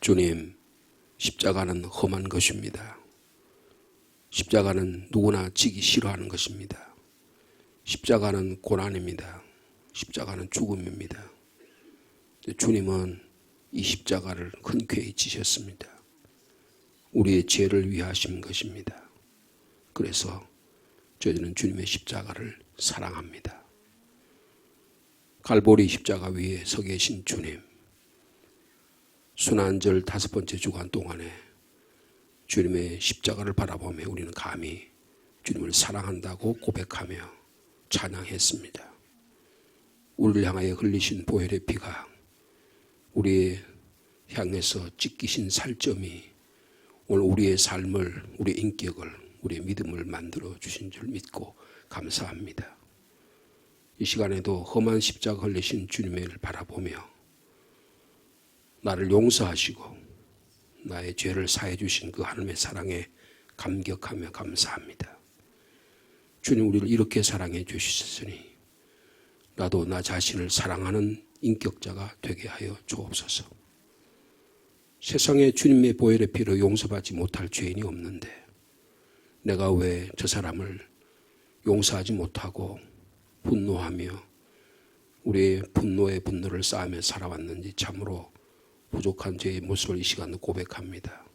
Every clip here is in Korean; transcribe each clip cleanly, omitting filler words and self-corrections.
주님, 십자가는 험한 것입니다. 십자가는 누구나 지기 싫어하는 것입니다. 십자가는 고난입니다. 십자가는 죽음입니다. 주님은 이 십자가를 흔쾌히 지셨습니다. 우리의 죄를 위하신 것입니다. 그래서 저희는 주님의 십자가를 사랑합니다. 갈보리 십자가 위에 서 계신 주님, 순환절 5번째 주간 동안에 주님의 십자가를 바라보며 우리는 감히 주님을 사랑한다고 고백하며 찬양했습니다. 우리를 향하여 흘리신 보혈의 피가 우리의 향해서 찢기신 살점이 오늘 우리의 삶을, 우리의 인격을, 우리의 믿음을 만들어 주신 줄 믿고 감사합니다. 이 시간에도 험한 십자가 흘리신 주님을 바라보며 나를 용서하시고 나의 죄를 사해 주신 그 하나님의 사랑에 감격하며 감사합니다. 주님, 우리를 이렇게 사랑해 주셨으니 나도 나 자신을 사랑하는 인격자가 되게 하여 주옵소서. 세상에 주님의 보혈의 피로 용서받지 못할 죄인이 없는데 내가 왜 저 사람을 용서하지 못하고 분노하며 우리의 분노를 쌓으며 살아왔는지 참으로 부족한 죄의 모습을 이 시간에 고백합니다.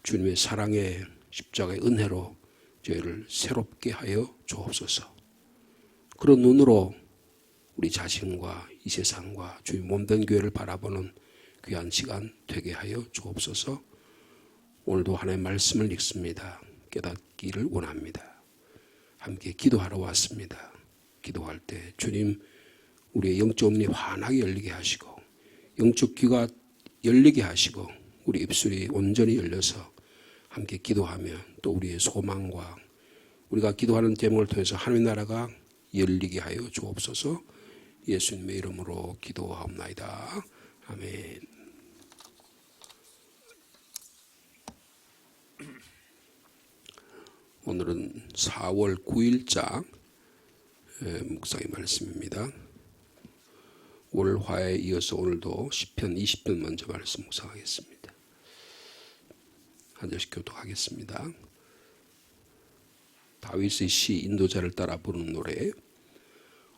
주님의 사랑의 십자가의 은혜로 저희를 새롭게 하여 주옵소서. 그런 눈으로 우리 자신과 이 세상과 주님 몸된 교회를 바라보는 귀한 시간 되게 하여 주옵소서. 오늘도 하나님의 말씀을 읽습니다. 깨닫기를 원합니다. 함께 기도하러 왔습니다. 기도할 때 주님, 우리의 영적 눈이 환하게 열리게 하시고 영적 귀가 열리게 하시고 우리 입술이 온전히 열려서 함께 기도하며 또 우리의 소망과 우리가 기도하는 제목을 통해서 하나님의 나라가 열리게 하여 주옵소서. 예수님의 이름으로 기도하옵나이다. 아멘. 오늘은 4월 9일자 묵상의 말씀입니다. 월화에 이어서 오늘도 시편 20편 먼저 말씀 묵상하겠습니다. 한 절씩 교독하겠습니다. 다윗의 시 인도자를 따라 부르는 노래.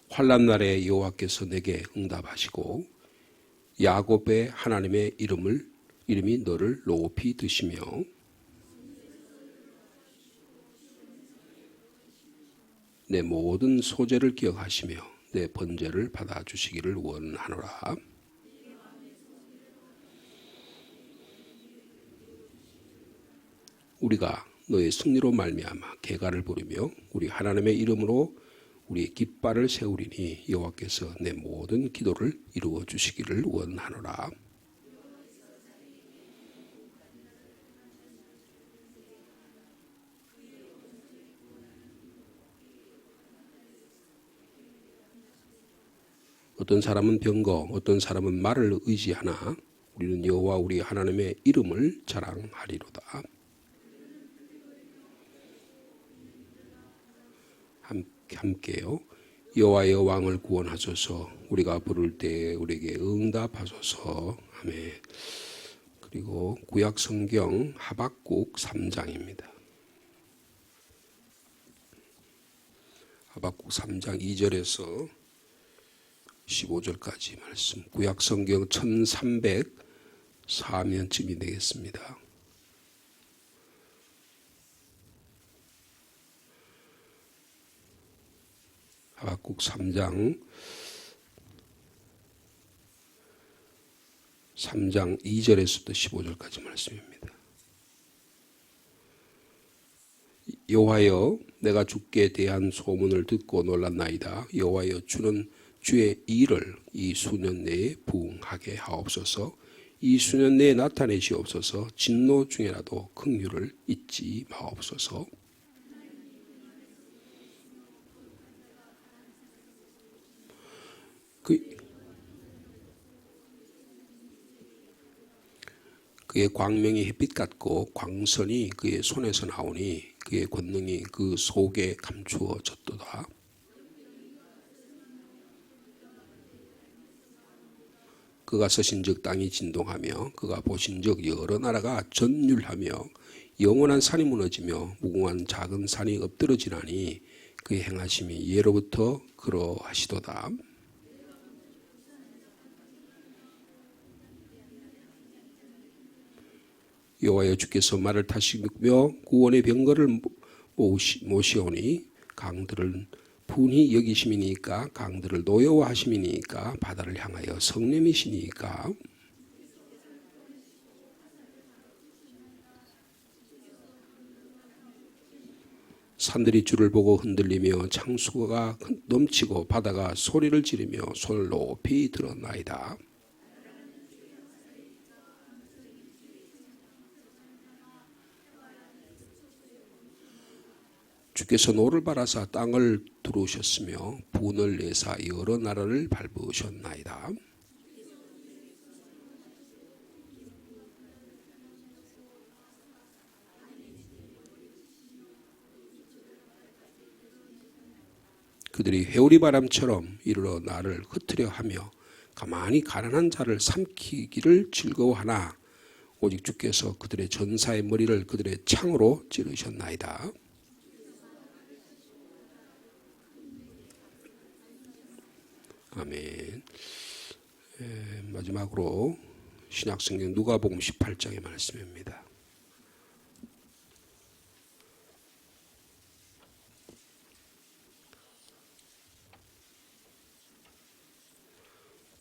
환난 날에 여호와께서 내게 응답하시고 야곱의 하나님의 이름이 너를 높이 드시며 내 모든 소재를 기억하시며 내 번제를 받아주시기를 원하노라. 우리가 너의 승리로 말미암아 개가를 부르며 우리 하나님의 이름으로 우리의 깃발을 세우리니 여호와께서 내 모든 기도를 이루어 주시기를 원하노라. 어떤 사람은 병거, 어떤 사람은 말을 의지하나 우리는 여호와 우리 하나님의 이름을 자랑하리로다. 함께요. 여호와여 왕을 구원하소서. 우리가 부를 때 우리에게 응답하소서. 아멘. 그리고 구약 성경 하박국 3장입니다. 하박국 3장 2절에서 15절까지 말씀. 구약 성경 1304면쯤이 되겠습니다. 하박국 3장 2절에서부터 15절까지 말씀입니다. 여호와여, 내가 주께 대한 소문을 듣고 놀랐나이다. 여호와여, 주는 주의 일을 이 수년 내에 부응하게 하옵소서. 이 수년 내에 나타내시옵소서. 진노 중에라도 긍휼을 잊지 마옵소서. 그의 광명이 햇빛 같고 광선이 그의 손에서 나오니 그의 권능이 그 속에 감추어졌도다. 그가 서신즉 땅이 진동하며 그가 보신즉 여러 나라가 전율하며 영원한 산이 무너지며 무궁한 작은 산이 엎드러지나니 그의 행하심이 예로부터 그러하시도다. 여호와여 주께서 말을 타시며 구원의 병거를 모시오니 강들을 분히 여기심이니까 강들을 노여워하심이니까 바다를 향하여 성냄이시니까 산들이 주를 보고 흔들리며 창수가 넘치고 바다가 소리를 지르며 손을 높이 들었나이다. 주께서 노를 바라사 땅을 두르셨으며 분을 내사 여러 나라를 밟으셨나이다. 그들이 회오리 바람처럼 이르러 나를 흩으려 하며 가만히 가난한 자를 삼키기를 즐거워하나 오직 주께서 그들의 전사의 머리를 그들의 창으로 찌르셨나이다. 아멘. 마지막으로 신약성경 누가복음 18장의 말씀입니다.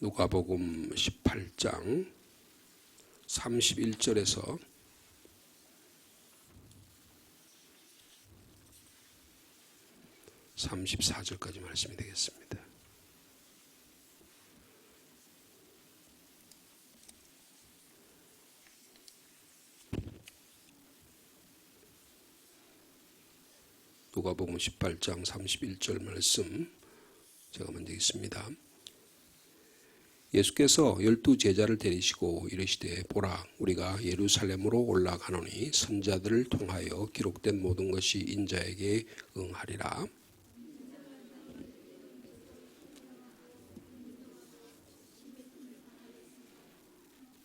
누가복음 18장 31절에서 34절까지 말씀이 되겠습니다. 누가복음 18장 31절 말씀 제가 먼저 읽습니다. 예수께서 12 제자를 데리시고 이르시되 보라 우리가 예루살렘으로 올라가노니 선자들을 통하여 기록된 모든 것이 인자에게 응하리라.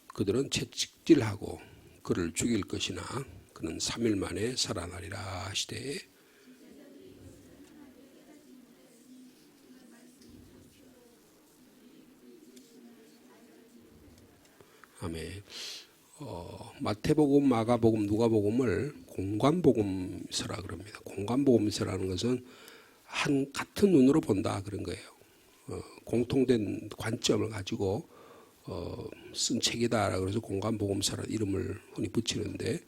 그들은 채찍질하고 그를 죽일 것이나 그는 3일 만에 살아나리라 하시되 아멘. 마태복음, 마가복음, 누가복음을 공관복음서라 그럽니다. 공관복음서라는 것은 같은 눈으로 본다 그런 거예요. 공통된 관점을 가지고 쓴 책이다 그래서 공관복음서라는 이름을 흔히 붙이는데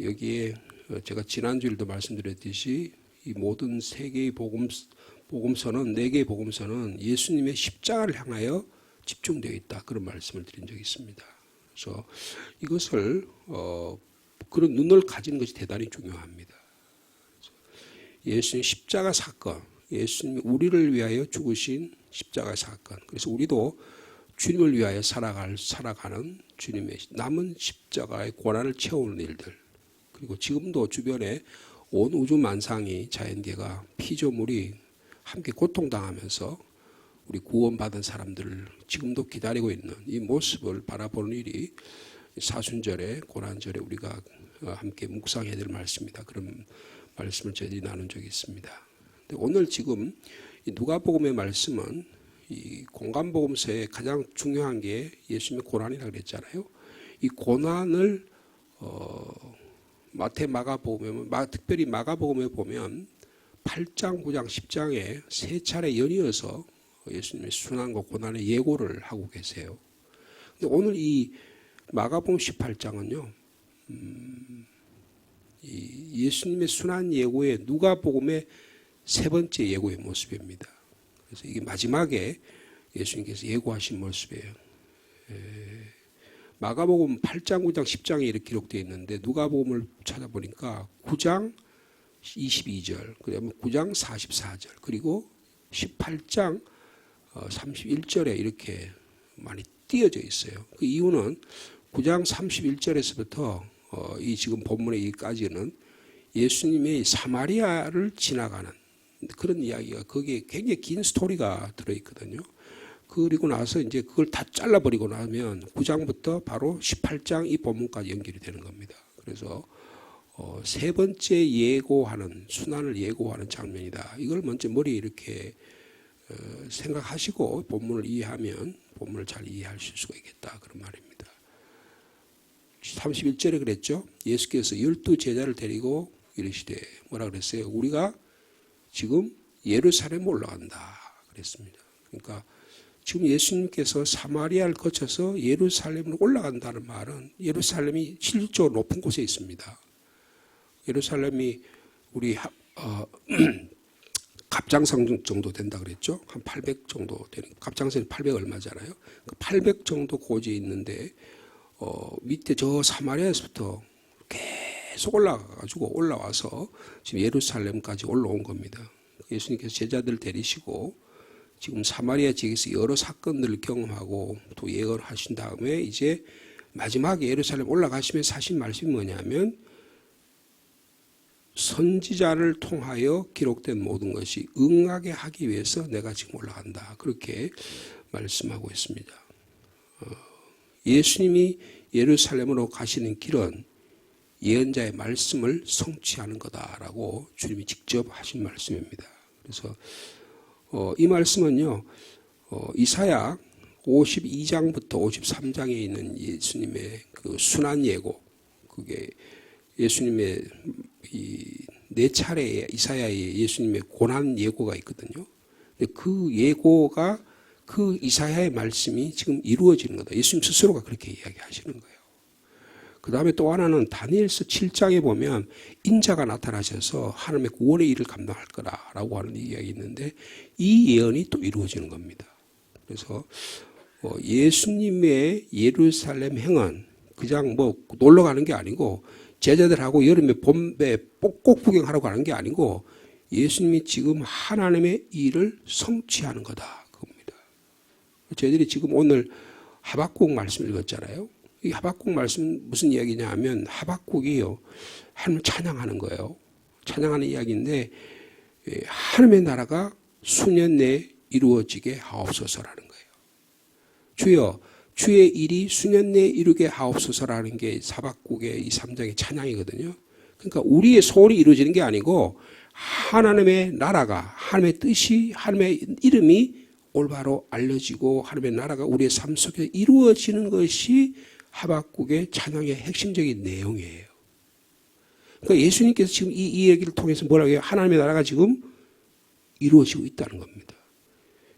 여기에 제가 지난주에도 말씀드렸듯이 이 모든 세 개의 복음서는 네 개의 복음서는 예수님의 십자가를 향하여 집중되어 있다 그런 말씀을 드린 적이 있습니다. 그래서 이것을 그런 눈을 가지는 것이 대단히 중요합니다. 예수님 십자가 사건, 예수님이 우리를 위하여 죽으신 십자가 사건. 그래서 우리도 주님을 위하여 살아가는 주님의 남은 십자가의 고난을 채우는 일들. 그리고 지금도 주변에 온 우주 만상이 자연계가 피조물이 함께 고통당하면서 우리 구원받은 사람들을 지금도 기다리고 있는 이 모습을 바라보는 일이 사순절에 고난절에 우리가 함께 묵상해야 될 말씀입니다. 그런 말씀을 저희들이 나눈 적이 있습니다. 근데 오늘 지금 이 누가복음의 말씀은 이 공관복음서의 가장 중요한 게 예수님의 고난이라고 그랬잖아요. 이 고난을 특별히 마가복음에 보면 8장, 9장, 10장에 세 차례 연이어서 예수님의 순환과 고난의 예고를 하고 계세요. 근데 오늘 이 마가복음 18장은요, 이 예수님의 순환 예고의 누가복음의 세 번째 예고의 모습입니다. 그래서 이게 마지막에 예수님께서 예고하신 모습이에요. 마가복음 8장, 9장, 10장에 이렇게 기록되어 있는데 누가복음을 찾아보니까 9장 22절, 그다음에 9장 44절, 그리고 18장 31절에 이렇게 많이 띄어져 있어요. 그 이유는 9장 31절에서부터 이 지금 본문의 이까지는 예수님의 사마리아를 지나가는 그런 이야기가 거기에 굉장히 긴 스토리가 들어있거든요. 그리고 나서 이제 그걸 다 잘라버리고 나면 9장부터 바로 18장 이 본문까지 연결이 되는 겁니다. 그래서 세 번째 예고하는, 순환을 예고하는 장면이다. 이걸 먼저 머리에 이렇게 생각하시고 본문을 이해하면 본문을 잘 이해하실 수가 있겠다. 그런 말입니다. 31절에 그랬죠. 예수께서 12제자를 데리고 이르시되 뭐라 그랬어요? 우리가 지금 예루살렘 올라간다 그랬습니다. 그러니까 지금 예수님께서 사마리아를 거쳐서 예루살렘으로 올라간다는 말은 예루살렘이 실질적으로 높은 곳에 있습니다. 예루살렘이 우리 갑장성 정도 된다 그랬죠. 한 800 정도 되는, 갑장성이 800 얼마잖아요. 800 정도 고지에 있는데 밑에 저 사마리아에서부터 계속 올라가가지고 올라와서 지금 예루살렘까지 올라온 겁니다. 예수님께서 제자들을 데리시고 지금 사마리아 지역에서 여러 사건들을 경험하고 또 예언을 하신 다음에 이제 마지막에 예루살렘 올라가시면서 하신 말씀이 뭐냐면 선지자를 통하여 기록된 모든 것이 응하게 하기 위해서 내가 지금 올라간다. 그렇게 말씀하고 있습니다. 예수님이 예루살렘으로 가시는 길은 예언자의 말씀을 성취하는 거다라고 주님이 직접 하신 말씀입니다. 그래서 이 말씀은요, 이사야 52장부터 53장에 있는 예수님의 그 순환 예고, 그게 예수님의 네 차례의 이사야의 예수님의 고난 예고가 있거든요. 근데 그 예고가 그 이사야의 말씀이 지금 이루어지는 거다. 예수님 스스로가 그렇게 이야기하시는 거예요. 그 다음에 또 하나는 다니엘서 7장에 보면 인자가 나타나셔서 하나님의 구원의 일을 감당할 거라고 하는 이야기 있는데 이 예언이 또 이루어지는 겁니다. 그래서 예수님의 예루살렘 행은 그냥 놀러 가는 게 아니고 제자들하고 여름에 봄에 꼭 구경하러 가는 게 아니고 예수님이 지금 하나님의 일을 성취하는 거다. 그겁니다. 저희들이 지금 오늘 하박국 말씀 읽었잖아요. 이 하박국 말씀 무슨 이야기냐 하면 하박국이요, 하나님을 찬양하는 거예요. 찬양하는 이야기인데 하나님의 나라가 수년 내에 이루어지게 하옵소서라는 거예요. 주여 주의 일이 수년 내에 이루게 하옵소서라는 게 하박국의 이 3장의 찬양이거든요. 그러니까 우리의 소원이 이루어지는 게 아니고 하나님의 나라가, 하나님의 뜻이, 하나님의 이름이 올바로 알려지고 하나님의 나라가 우리의 삶 속에 이루어지는 것이 하박국의 찬양의 핵심적인 내용이에요. 그러니까 예수님께서 지금 이 얘기를 통해서 뭐라고 해요? 하나님의 나라가 지금 이루어지고 있다는 겁니다.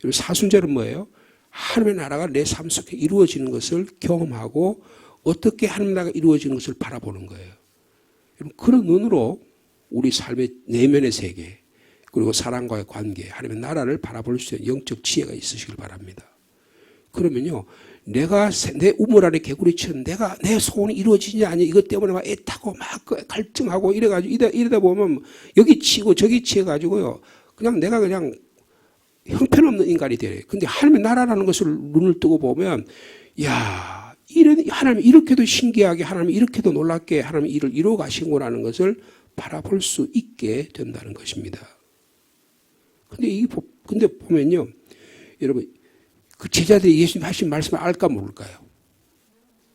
사순절은 뭐예요? 하나님의 나라가 내 삶 속에 이루어지는 것을 경험하고 어떻게 하나님의 나라가 이루어지는 것을 바라보는 거예요. 그런 눈으로 우리 삶의 내면의 세계 그리고 사람과의 관계, 하나님의 나라를 바라볼 수 있는 영적 지혜가 있으시길 바랍니다. 그러면요, 내가 내 우물 안에 개구리 치는 내가 내 소원이 이루어지냐 아니 이것 때문에 막 애타고 막 갈증하고 이러다 보면 여기 치고 저기 치해가지고요, 그냥 내가 그냥 형편없는 인간이 되래. 근데 하나님의 나라라는 것을 눈을 뜨고 보면, 야, 하나님 이렇게도 신기하게, 하나님 이렇게도 놀랍게 하나님 일을 이루어 가신 거라는 것을 바라볼 수 있게 된다는 것입니다. 근데 보면요, 여러분, 그 제자들이 예수님 하신 말씀을 알까 모를까요?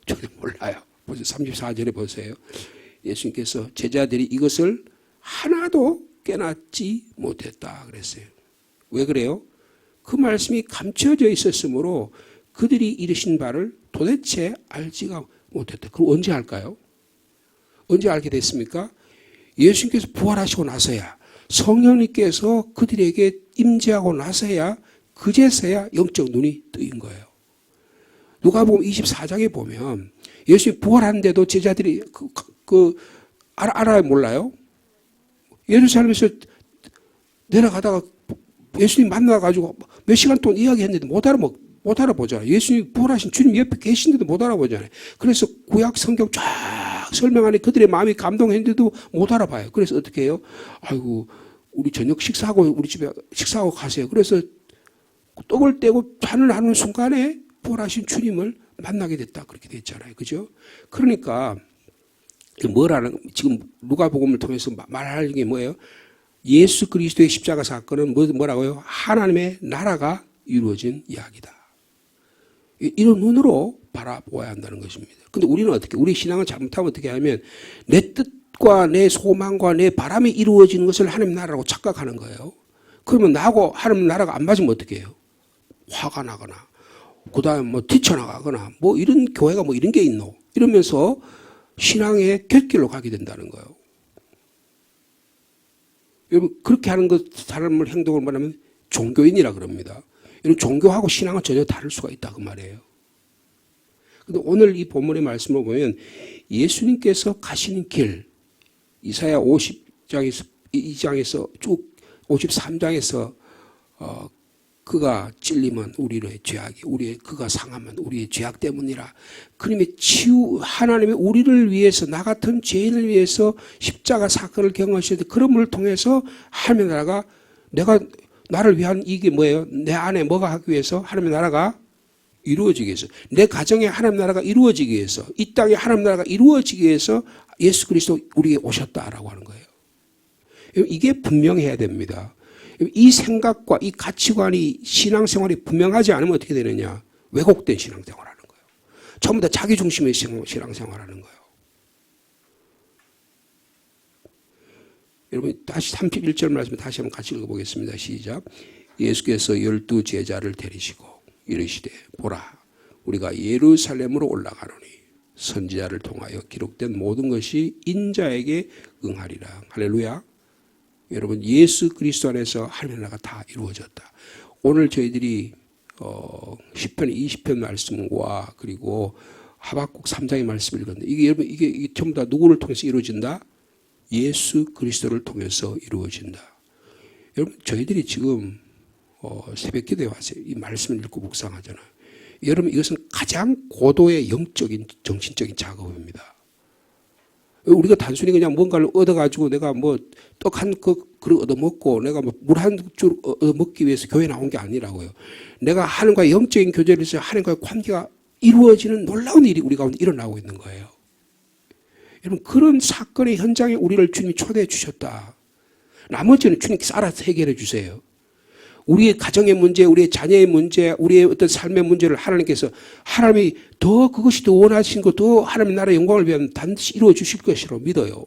저도 몰라요. 보세요. 34절에 보세요. 예수님께서 제자들이 이것을 하나도 깨닫지 못했다 그랬어요. 왜 그래요? 그 말씀이 감춰져 있었으므로 그들이 이르신 바를 도대체 알지가 못했다. 그럼 언제 알까요? 언제 알게 됐습니까? 예수님께서 부활하시고 나서야, 성령님께서 그들에게 임재하고 나서야, 그제서야 영적 눈이 뜨인 거예요. 누가복음 24장에 보면 예수님이 부활하는데도 제자들이 알아요, 몰라요? 예루살렘에서 내려가다가 예수님 만나가지고 몇 시간 동안 이야기했는데 못 알아보잖아요. 예수님 부활하신 주님 옆에 계신데도 못 알아보잖아요. 그래서 구약 성경 쫙 설명하니 그들의 마음이 감동했는데도 못 알아봐요. 그래서 어떻게 해요? 아이고, 우리 저녁 식사하고 우리 집에 식사하고 가세요. 그래서 떡을 떼고 잔을 하는 순간에 부활하신 주님을 만나게 됐다. 그렇게 됐잖아요. 그죠? 그러니까 지금 누가복음을 통해서 말하는 게 뭐예요? 예수 그리스도의 십자가 사건은 뭐라고요? 하나님의 나라가 이루어진 이야기다. 이런 눈으로 바라보아야 한다는 것입니다. 근데 우리는 어떻게, 우리 신앙을 잘못하면 어떻게 하면 내 뜻과 내 소망과 내 바람이 이루어지는 것을 하나님 나라라고 착각하는 거예요. 그러면 나하고 하나님 나라가 안 맞으면 어떻게 해요? 화가 나거나, 그 다음에 뭐 뛰쳐나가거나, 뭐 이런 교회가 뭐 이런 게 있노? 이러면서 신앙의 곁길로 가게 된다는 거예요. 여러분, 그렇게 하는 것, 사람을 행동을 말하면 종교인이라 그럽니다. 이런 종교하고 신앙은 전혀 다를 수가 있다 그 말이에요. 근데 오늘 이 본문의 말씀을 보면 예수님께서 가시는 길, 이사야 50장에서, 2장에서 쭉 53장에서 그가 찔리면 우리의 죄악이, 그가 상하면 우리의 죄악 때문이라. 그님의 하나님이 우리를 위해서, 나 같은 죄인을 위해서 십자가 사건을 경험하셨는데, 그럼을 통해서 하나님의 나라가, 나를 위한 이게 뭐예요? 내 안에 뭐가 하기 위해서? 하나님의 나라가 이루어지기 위해서, 내 가정에 하나님의 나라가 이루어지기 위해서, 이 땅에 하나님의 나라가 이루어지기 위해서 예수 그리스도 우리에게 오셨다라고 하는 거예요. 이게 분명해야 됩니다. 이 생각과 이 가치관이 신앙생활이 분명하지 않으면 어떻게 되느냐? 왜곡된 신앙생활하는 거예요. 전부 다 자기 중심의 신앙생활하는 거예요. 여러분 다시 31절 말씀 다시 한번 같이 읽어보겠습니다. 시작. 예수께서 12 제자를 데리시고 이르시되 보라 우리가 예루살렘으로 올라가노니 선지자를 통하여 기록된 모든 것이 인자에게 응하리라. 할렐루야. 여러분 예수 그리스도 안에서 하나님의 나라가 다 이루어졌다. 오늘 저희들이 시편 20편 말씀과 그리고 하박국 3장의 말씀을 읽었는데 여러분 이게 전부 다 누구를 통해서 이루어진다? 예수 그리스도를 통해서 이루어진다. 여러분 저희들이 지금 새벽 기도에 와서 이 말씀을 읽고 묵상하잖아요. 여러분 이것은 가장 고도의 영적인 정신적인 작업입니다. 우리가 단순히 그냥 뭔가를 얻어가지고 내가 뭐 떡 한 그릇 얻어먹고 내가 뭐 물 한 줄 얻어먹기 위해서 교회 나온 게 아니라고요. 내가 하나님과의 영적인 교제를 해서 하나님과의 관계가 이루어지는 놀라운 일이 우리 가운데 일어나고 있는 거예요. 여러분 그런 사건의 현장에 우리를 주님이 초대해 주셨다. 나머지는 주님께서 알아서 해결해 주세요. 우리의 가정의 문제, 우리의 자녀의 문제, 우리의 어떤 삶의 문제를 하나님이 더 그것이 더 원하신 것, 더 하나님의 나라의 영광을 위하면 반드시 이루어 주실 것이라고 믿어요.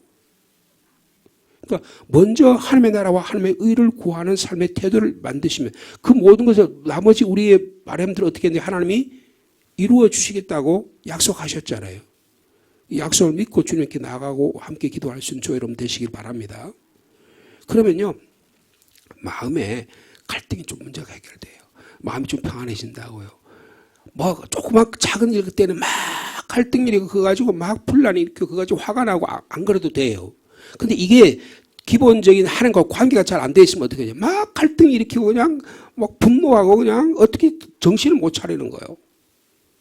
그러니까 먼저 하나님의 나라와 하나님의 의를 구하는 삶의 태도를 만드시면 그 모든 것을 나머지 우리의 바람들을 어떻게 했는데 하나님이 이루어 주시겠다고 약속하셨잖아요. 이 약속을 믿고 주님께 나아가고 함께 기도할 수 있는 저 여러분 되시길 바랍니다. 그러면요, 마음에 갈등이 좀 문제가 해결돼요. 마음이 좀 평안해진다고요. 뭐 조그만 작은 일 때는 막 갈등 일이 그거 가지고 막 분란이 일으켜 그거 가지고 화가 나고 안 그래도 돼요. 근데 이게 기본적인 하나님과 관계가 잘 안 돼 있으면 어떻게 하냐? 막 갈등 일으키고 그냥 막 분노하고 그냥 어떻게 정신을 못 차리는 거예요.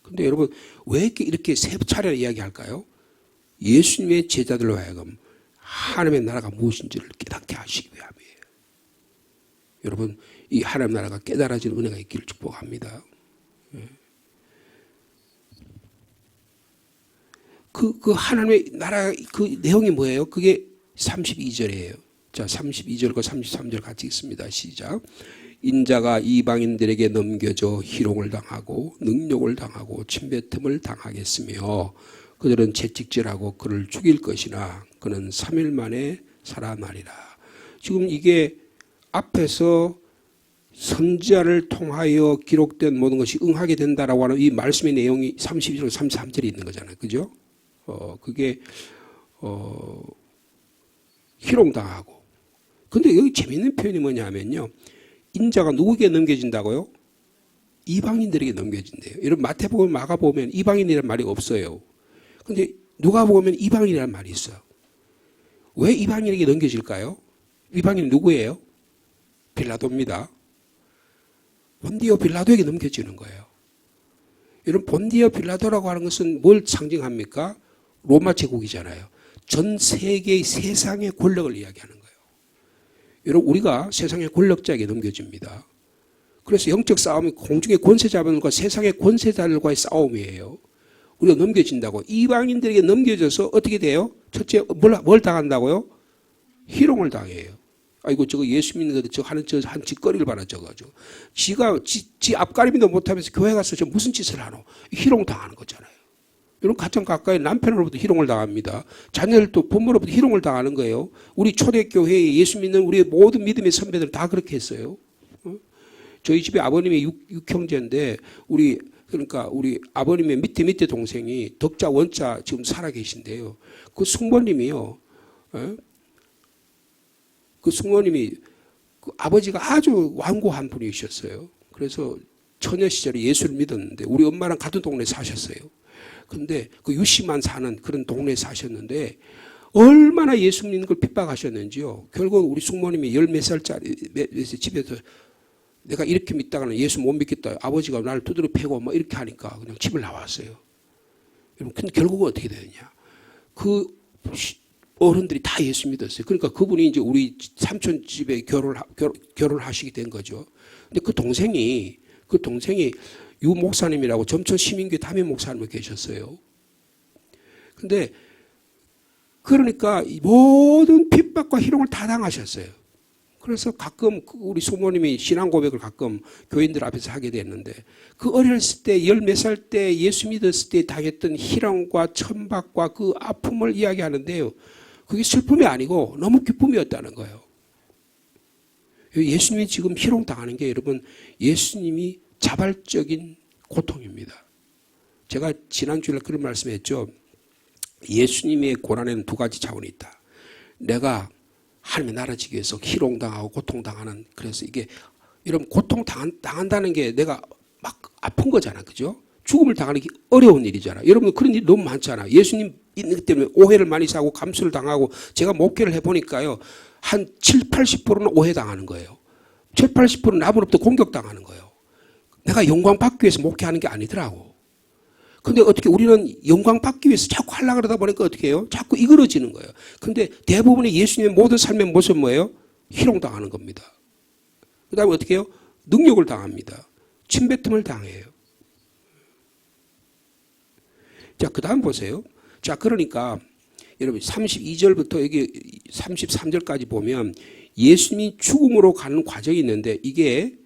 근데 여러분 왜 이렇게 세 차례 이야기할까요? 예수님의 제자들로 하여금 하나님의 나라가 무엇인지를 깨닫게 하시기 위함이에요. 여러분 이 하나님 나라가 깨달아지는 은혜가 있기를 축복합니다. 그 하나님의 나라 그 내용이 뭐예요? 그게 32절이에요. 자, 32절과 33절 같이 읽습니다. 시작. 인자가 이방인들에게 넘겨져 희롱을 당하고 능욕을 당하고 침뱉음을 당하겠으며 그들은 채찍질하고 그를 죽일 것이나 그는 3일 만에 살아나리라. 지금 이게 앞에서 선지자를 통하여 기록된 모든 것이 응하게 된다라고 하는 이 말씀의 내용이 32절, 33절에 있는 거잖아요. 그죠? 그게, 희롱당하고. 근데 여기 재밌는 표현이 뭐냐면요. 인자가 누구에게 넘겨진다고요? 이방인들에게 넘겨진대요. 여러분, 마태복음, 마가복음에는 이방인이라는 말이 없어요. 근데 누가복음에는 이방인이라는 말이 있어요. 왜 이방인에게 넘겨질까요? 이방인은 누구예요? 빌라도입니다. 본디오 빌라도에게 넘겨지는 거예요. 여러분 본디오 빌라도라고 하는 것은 뭘 상징합니까? 로마 제국이잖아요. 전 세계의 세상의 권력을 이야기하는 거예요. 여러분 우리가 세상의 권력자에게 넘겨집니다. 그래서 영적 싸움이 공중의 권세자들과 세상의 권세자들과의 싸움이에요. 우리가 넘겨진다고. 이방인들에게 넘겨져서 어떻게 돼요? 첫째 뭘 당한다고요? 희롱을 당해요. 아이고 저거 예수 믿는 거 저 하는 저 한 짓거리를 봐라 저거. 지가 지 앞가림도 못하면서 교회 가서 저 무슨 짓을 하노? 희롱 당하는 거잖아요. 이런 가장 가까이 남편으로부터 희롱을 당합니다. 자녀들도 부모로부터 희롱을 당하는 거예요. 우리 초대교회에 예수 믿는 우리의 모든 믿음의 선배들 다 그렇게 했어요. 저희 집에 아버님이 육형제인데 그러니까 우리 아버님의 밑에 동생이 덕자 원자 지금 살아 계신데요. 그 숙모님이요. 그 숙모님이 그 아버지가 아주 완고한 분이셨어요. 그래서 처녀 시절에 예수를 믿었는데 우리 엄마랑 같은 동네에 사셨어요. 근데 그 유씨만 사는 그런 동네에 사셨는데 얼마나 예수 믿는 걸 핍박하셨는지요. 결국 우리 숙모님이 10몇 살짜리 집에서 내가 이렇게 믿다가는 예수 못 믿겠다. 아버지가 나를 두드려 패고 뭐 이렇게 하니까 그냥 집을 나왔어요. 근데 결국은 어떻게 되느냐. 그 어른들이 다 예수 믿었어요. 그러니까 그분이 이제 우리 삼촌 집에 결혼하시게 된 거죠. 근데 그 동생이 유 목사님이라고 점천 시민교회 담임 목사님이 계셨어요. 근데 그러니까 모든 핍박과 희롱을 다 당하셨어요. 그래서 가끔 우리 소모님이 신앙 고백을 가끔 교인들 앞에서 하게 됐는데 그 어렸을 때 10몇 살 때 예수 믿었을 때 당했던 희롱과 천박과 그 아픔을 이야기하는데요. 그게 슬픔이 아니고 너무 기쁨이었다는 거예요. 예수님이 지금 희롱 당하는 게 여러분 예수님이 자발적인 고통입니다. 제가 지난주에 그런 말씀했죠. 예수님의 고난에는 두 가지 차원이 있다. 내가 하나님의 나라 지기 위해서 희롱당하고 고통당하는 그래서 이게 이런 고통당한다는 게 내가 막 아픈 거잖아. 그죠? 죽음을 당하는 게 어려운 일이잖아. 여러분 그런 일이 너무 많잖아. 예수님 있기 때문에 오해를 많이 사고 감수를 당하고 제가 목회를 해보니까요. 한 7, 80%는 오해당하는 거예요. 7, 80%는 나무로부터 공격당하는 거예요. 내가 영광 받기 위해서 목회하는 게 아니더라고. 근데 어떻게 우리는 영광 받기 위해서 자꾸 하려고 그러다 보니까 어떻게 해요? 자꾸 이그러지는 거예요. 근데 대부분의 예수님의 모든 삶의 모습은 뭐예요? 희롱당하는 겁니다. 그 다음에 어떻게 해요? 능력을 당합니다. 침뱉음을 당해요. 자, 그 다음 보세요. 자, 그러니까 여러분 32절부터 여기 33절까지 보면 예수님이 죽음으로 가는 과정이 있는데 이게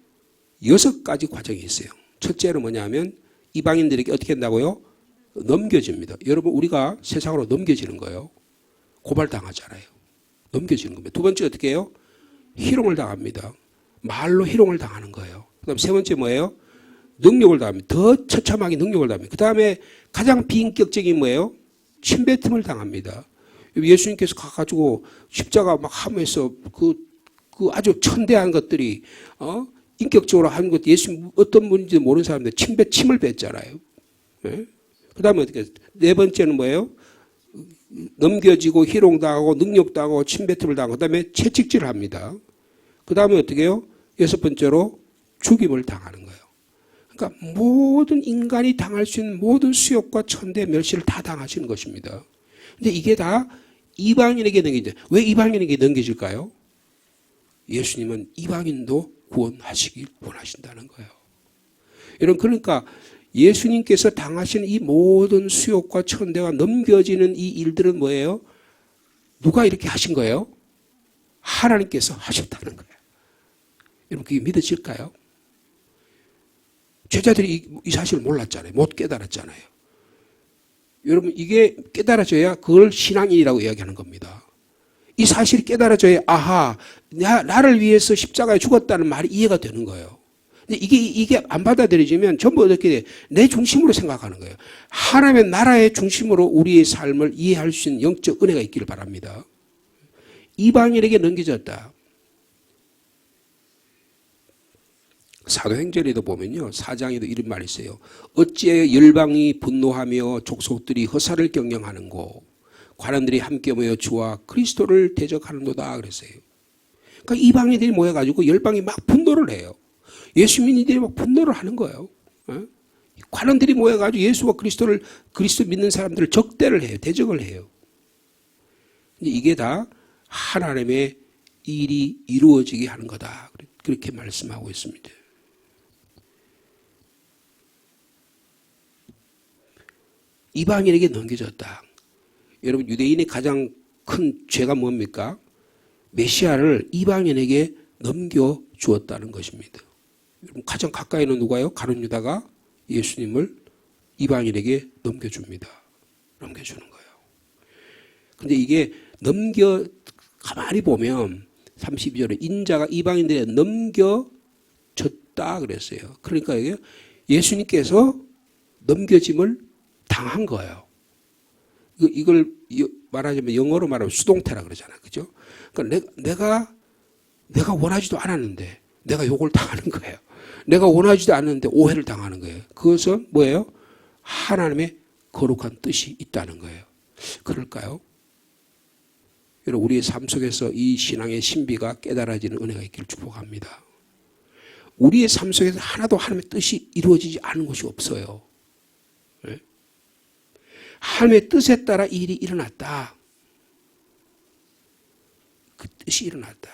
6가지 과정이 있어요. 첫째는 뭐냐면 이방인들에게 어떻게 한다고요? 넘겨집니다. 여러분 우리가 세상으로 넘겨지는 거예요. 고발당하잖아요. 넘겨지는 겁니다. 두 번째 어떻게 해요? 희롱을 당합니다. 말로 희롱을 당하는 거예요. 그 다음 세 번째 뭐예요? 능력을 당합니다. 더 처참하게 능력을 당합니다. 그 다음에 가장 비인격적인 뭐예요? 침뱉음을 당합니다. 예수님께서 가가지고 십자가 막 하면서 그 아주 천대한 것들이 인격적으로 하는 것 예수님 어떤 분인지 모르는 사람들 침을 뱉잖아요. 네? 그 다음에 어떻게 네 번째는 뭐예요? 넘겨지고 희롱당하고 능력당하고 침뱉음을 당하고 그 다음에 채찍질을 합니다. 그 다음에 어떻게 해요? 6번째로 죽임을 당하는 거예요. 그러니까 모든 인간이 당할 수 있는 모든 수욕과 천대 멸시를 다 당하시는 것입니다. 근데 이게 다 이방인에게 넘겨져. 왜 이방인에게 넘겨질까요? 예수님은 이방인도 구원하시길 원하신다는 거예요. 여러분 그러니까 예수님께서 당하시는 이 모든 수욕과 천대가 넘겨지는 이 일들은 뭐예요? 누가 이렇게 하신 거예요? 하나님께서 하셨다는 거예요. 여러분 그게 믿어질까요? 제자들이 이 사실을 몰랐잖아요. 못 깨달았잖아요. 여러분 이게 깨달아져야 그걸 신앙인이라고 이야기하는 겁니다. 이 사실이 깨달아져야 아하 나를 위해서 십자가에 죽었다는 말이 이해가 되는 거예요. 근데 이게 안 받아들여지면 전부 어떻게 돼? 내 중심으로 생각하는 거예요. 하나님의 나라의 중심으로 우리의 삶을 이해할 수 있는 영적 은혜가 있기를 바랍니다. 이방인에게 넘겨졌다. 사도행전에도 보면요. 4장에도 이런 말이 있어요. 어찌하여 열방이 분노하며 족속들이 허사를 경영하는고 관원들이 함께 모여 주와 그리스도를 대적하는도다 그랬어요. 그러니까 이방인들이 모여가지고 열방이 막 분노를 해요. 예수 믿는 이들이 막 분노를 하는 거예요. 관원들이 모여가지고 예수와 그리스도 믿는 사람들을 적대를 해요. 대적을 해요. 근데 이게 다 하나님의 일이 이루어지게 하는 거다. 그렇게 말씀하고 있습니다. 이방인에게 넘겨졌다. 여러분 유대인의 가장 큰 죄가 뭡니까? 메시아를 이방인에게 넘겨주었다는 것입니다. 가장 가까이 있는 누가요? 가룟 유다가 예수님을 이방인에게 넘겨줍니다. 넘겨주는 거예요. 근데 이게 가만히 보면 32절에 인자가 이방인들에 넘겨졌다 그랬어요. 그러니까 이게 예수님께서 넘겨짐을 당한 거예요. 이걸 말하자면 영어로 말하면 수동태라 그러잖아요. 그죠? 그러니까 내가 원하지도 않았는데 내가 욕을 당하는 거예요. 내가 원하지도 않는데 오해를 당하는 거예요. 그것은 뭐예요? 하나님의 거룩한 뜻이 있다는 거예요. 그럴까요? 여러분, 우리의 삶 속에서 이 신앙의 신비가 깨달아지는 은혜가 있기를 축복합니다. 우리의 삶 속에서 하나도 하나님의 뜻이 이루어지지 않은 것이 없어요. 네? 하나님의 뜻에 따라 이 일이 일어났다. 그 뜻이 일어났다.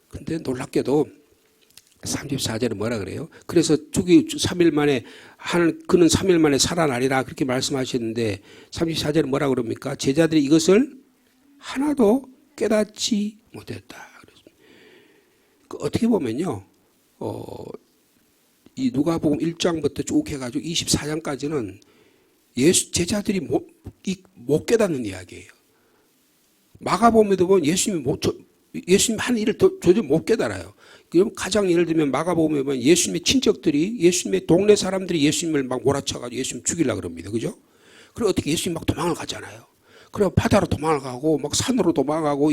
근데 놀랍게도 34절에 뭐라 그래요? 그래서 그는 3일 만에 살아나리라 그렇게 말씀하셨는데 34절에 뭐라 그럽니까? 제자들이 이것을 하나도 깨닫지 못했다. 어떻게 보면요, 이 누가복음 1장부터 쭉 해가지고 24장까지는 제자들이 못 깨닫는 이야기예요. 마가복음에도 보면 예수님 하는 일을 도저히 못 깨달아요. 그럼 가장 예를 들면 마가복음에 보면 예수님의 친척들이 예수님의 동네 사람들이 예수님을 막 몰아쳐가지고 예수님 죽이려고 그럽니다. 그죠? 그리고 어떻게 예수님 막 도망을 가잖아요. 그리고 바다로 도망을 가고 막 산으로 도망가고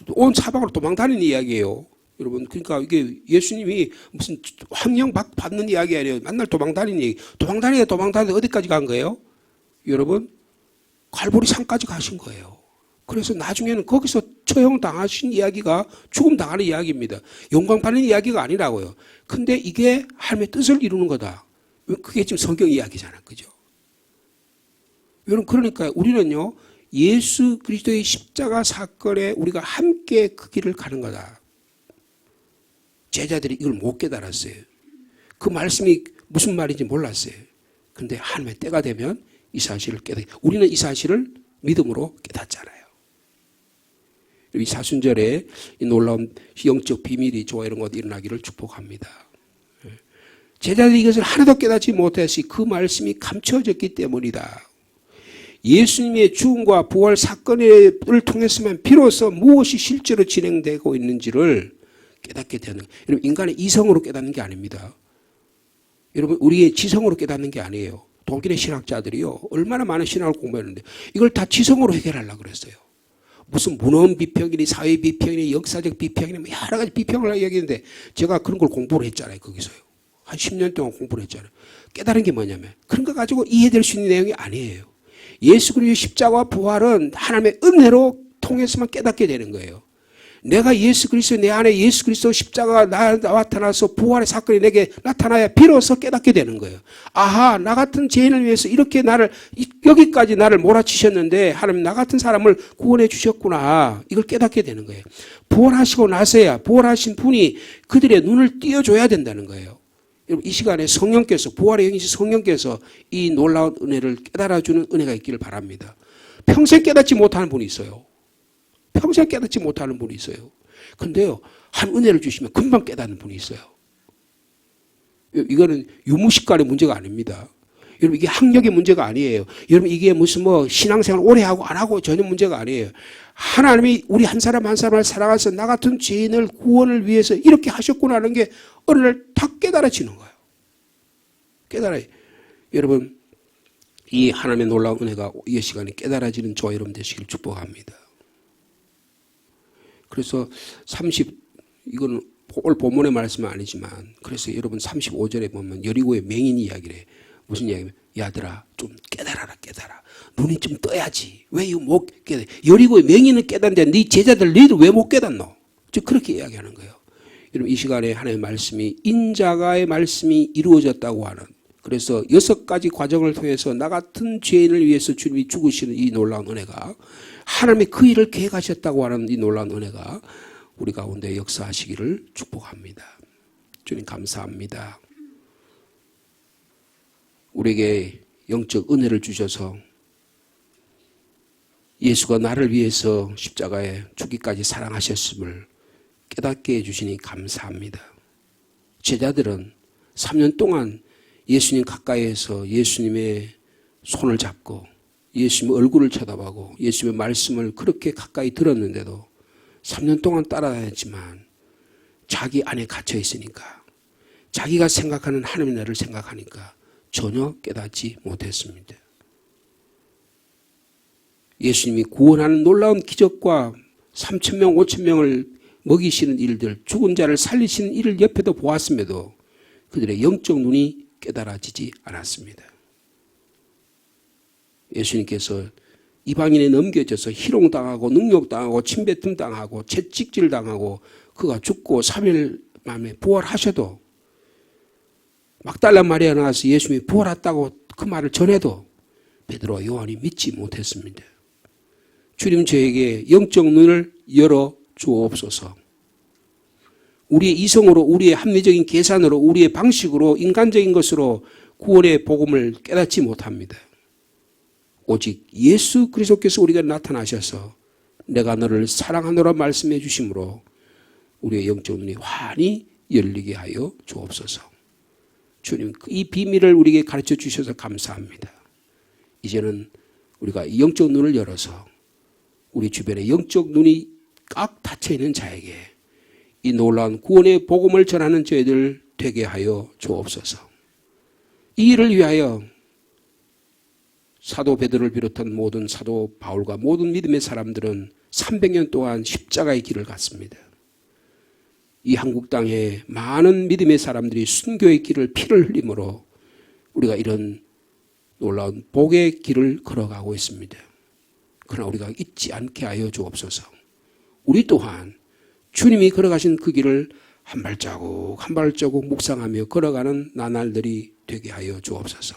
온 사방으로 도망다니는 이야기예요. 여러분, 그러니까 이게 예수님이 무슨 환영 받는 이야기 아니에요. 맨날 도망다니는 얘기. 도망다니는데 어디까지 간 거예요? 여러분, 갈보리 산까지 가신 거예요. 그래서 나중에는 거기서 처형당하신 이야기가 죽음당하는 이야기입니다. 영광받는 이야기가 아니라고요. 근데 이게 하나님의 뜻을 이루는 거다. 그게 지금 성경 이야기잖아요. 그죠? 여러분, 그러니까 우리는요, 예수 그리스도의 십자가 사건에 우리가 함께 그 길을 가는 거다. 제자들이 이걸 못 깨달았어요. 그 말씀이 무슨 말인지 몰랐어요. 근데 하나님의 때가 되면 이 사실을 우리는 이 사실을 믿음으로 깨닫잖아요. 이 사순절에 이 놀라운 영적 비밀이 저와 이런 것 일어나기를 축복합니다. 제자들이 이것을 하나도 깨닫지 못했으니 그 말씀이 감춰졌기 때문이다. 예수님의 죽음과 부활 사건을 통해서만 비로소 무엇이 실제로 진행되고 있는지를 깨닫게 되는, 여러분, 인간의 이성으로 깨닫는 게 아닙니다. 여러분, 우리의 지성으로 깨닫는 게 아니에요. 독일의 신학자들이요, 얼마나 많은 신학을 공부했는데 이걸 다 지성으로 해결하려고 그랬어요. 무슨 문헌 비평이니 사회 비평이니 역사적 비평이니 여러 가지 비평을 얘기했는데 제가 그런 걸 공부를 했잖아요. 거기서요. 한 10년 동안 공부를 했잖아요. 깨달은 게 뭐냐면 그런 거 가지고 이해될 수 있는 내용이 아니에요. 예수 그리스도의 십자가와 부활은 하나님의 은혜로 통해서만 깨닫게 되는 거예요. 내가 예수 그리스도, 내 안에 예수 그리스도 십자가가 나타나서 부활의 사건이 내게 나타나야 비로소 깨닫게 되는 거예요. 아하, 나 같은 죄인을 위해서 이렇게 여기까지 나를 몰아치셨는데 하나님 나 같은 사람을 구원해 주셨구나. 이걸 깨닫게 되는 거예요. 부활하시고 나서야 부활하신 분이 그들의 눈을 띄워줘야 된다는 거예요. 여러분, 이 시간에 성령께서, 부활의 영이신 성령께서 이 놀라운 은혜를 깨달아주는 은혜가 있기를 바랍니다. 평생 깨닫지 못하는 분이 있어요. 평생 깨닫지 못하는 분이 있어요. 근데요, 한 은혜를 주시면 금방 깨닫는 분이 있어요. 이거는 유무식간의 문제가 아닙니다. 여러분, 이게 학력의 문제가 아니에요. 여러분, 이게 무슨 신앙생활 오래 하고 안 하고 전혀 문제가 아니에요. 하나님이 우리 한 사람 한 사람을 사랑해서 나 같은 죄인을 구원을 위해서 이렇게 하셨구나 하는 게 어느 날 다 깨달아지는 거예요. 깨달아요. 여러분, 이 하나님의 놀라운 은혜가 이 시간에 깨달아지는 저와 여러분 되시길 축복합니다. 그래서 이거는 오늘 본문의 말씀은 아니지만, 그래서 여러분 35절에 보면 여리고의 맹인 이야기를 해. 무슨 이야기냐면, 야들아, 좀 깨달아라. 눈이 좀 떠야지. 왜 이거 못 깨달아? 여리고의 맹인은 깨닫는데 네 제자들 너희들 왜 못 깨닫노? 즉 그렇게 이야기하는 거예요. 여러분, 이 시간에 하나님의 말씀이 인자가의 말씀이 이루어졌다고 하는, 그래서 6가지 과정을 통해서 나 같은 죄인을 위해서 주님이 죽으시는 이 놀라운 은혜가, 하나님이 그 일을 계획하셨다고 하는 이 놀라운 은혜가 우리 가운데 역사하시기를 축복합니다. 주님 감사합니다. 우리에게 영적 은혜를 주셔서 예수가 나를 위해서 십자가에 죽기까지 사랑하셨음을 깨닫게 해주시니 감사합니다. 제자들은 3년 동안 예수님 가까이에서 예수님의 손을 잡고 예수님 얼굴을 쳐다보고 예수님의 말씀을 그렇게 가까이 들었는데도 3년 동안 따라다녔지만 자기 안에 갇혀 있으니까 자기가 생각하는 하나님의 나라를 생각하니까 전혀 깨닫지 못했습니다. 예수님이 구원하는 놀라운 기적과 3,000명, 5,000명을 먹이시는 일들, 죽은 자를 살리시는 일을 옆에도 보았음에도 그들의 영적 눈이 깨달아지지 않았습니다. 예수님께서 이방인에 넘겨져서 희롱당하고 능욕당하고 침뱉음당하고 채찍질당하고 그가 죽고 3일 만에 부활하셔도 막달라 마리아 나와서 예수님이 부활했다고 그 말을 전해도 베드로와 요한이 믿지 못했습니다. 주님 저에게 영적 눈을 열어 주옵소서. 우리의 이성으로 우리의 합리적인 계산으로 우리의 방식으로 인간적인 것으로 구원의 복음을 깨닫지 못합니다. 오직 예수 그리스도께서 우리가 나타나셔서 내가 너를 사랑하노라 말씀해 주심으로 우리의 영적 눈이 환히 열리게 하여 주옵소서. 주님 이 비밀을 우리에게 가르쳐 주셔서 감사합니다. 이제는 우리가 영적 눈을 열어서 우리 주변에 영적 눈이 꽉 닫혀 있는 자에게 이 놀라운 구원의 복음을 전하는 저희들 되게 하여 주옵소서. 이 일을 위하여 사도 베드로를 비롯한 모든 사도 바울과 모든 믿음의 사람들은 300년 동안 십자가의 길을 갔습니다. 이 한국 땅에 많은 믿음의 사람들이 순교의 길을 피를 흘림으로 우리가 이런 놀라운 복의 길을 걸어가고 있습니다. 그러나 우리가 잊지 않게 하여 주옵소서. 우리 또한 주님이 걸어가신 그 길을 한 발자국 한 발자국 묵상하며 걸어가는 나날들이 되게 하여 주옵소서.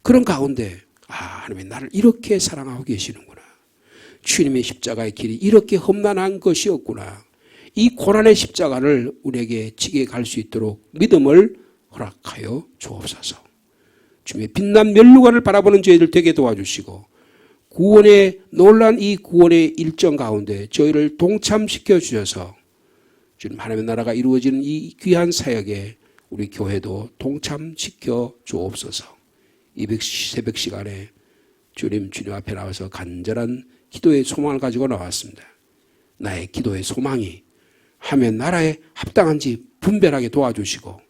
그런 가운데 하나님이 나를 이렇게 사랑하고 계시는구나. 주님의 십자가의 길이 이렇게 험난한 것이었구나. 이 고난의 십자가를 우리에게 지게 갈 수 있도록 믿음을 허락하여 주옵소서. 주님의 빛난 면류관을 바라보는 저희들 되게 도와주시고 구원의 놀란 이 구원의 일정 가운데 저희를 동참시켜 주셔서 주님 하나님의 나라가 이루어지는 이 귀한 사역에 우리 교회도 동참시켜 주옵소서. 이 새벽 시간에 주님 앞에 나와서 간절한 기도의 소망을 가지고 나왔습니다. 나의 기도의 소망이 하나님의 나라에 합당한지 분별하게 도와주시고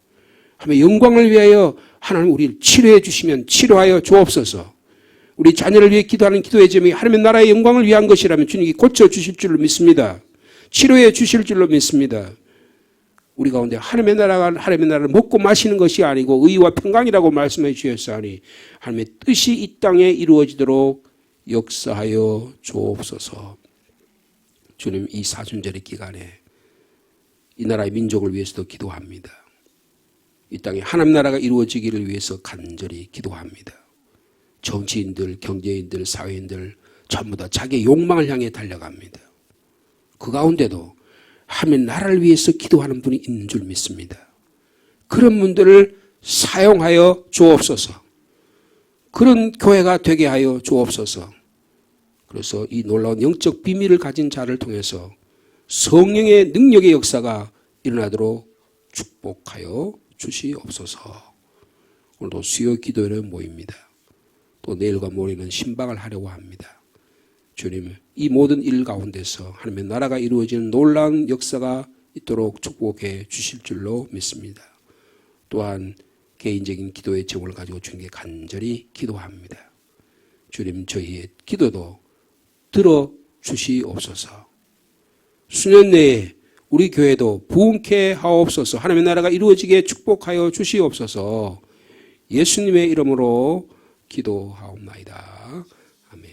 하나님의 영광을 위하여 하나님 우리를 치료해 주시면 치료하여 주옵소서. 우리 자녀를 위해 기도하는 기도의 제목이 하나님의 나라의 영광을 위한 것이라면 주님이 고쳐주실 줄로 믿습니다. 치료해 주실 줄로 믿습니다. 우리 가운데 하나님의 나라를 먹고 마시는 것이 아니고 의와 평강이라고 말씀해 주셨사오니 하나님의 뜻이 이 땅에 이루어지도록 역사하여 주옵소서. 주님 이 사순절의 기간에 이 나라의 민족을 위해서도 기도합니다. 이 땅에 하나님 나라가 이루어지기를 위해서 간절히 기도합니다. 정치인들, 경제인들, 사회인들 전부 다 자기의 욕망을 향해 달려갑니다. 그 가운데도 하나님의 나라를 위해서 기도하는 분이 있는 줄 믿습니다. 그런 분들을 사용하여 주옵소서. 그런 교회가 되게 하여 주옵소서. 그래서 이 놀라운 영적 비밀을 가진 자를 통해서 성령의 능력의 역사가 일어나도록 축복하여 주시옵소서. 오늘도 수요 기도회를 모입니다. 또 내일과 모레는 신방을 하려고 합니다. 주님 이 모든 일 가운데서 하나님의 나라가 이루어지는 놀라운 역사가 있도록 축복해 주실 줄로 믿습니다. 또한 개인적인 기도의 제목을 가지고 주님께 간절히 기도합니다. 주님 저희의 기도도 들어주시옵소서. 수년 내에 우리 교회도 부흥케 하옵소서. 하나님의 나라가 이루어지게 축복하여 주시옵소서. 예수님의 이름으로 기도하옵나이다. 아멘.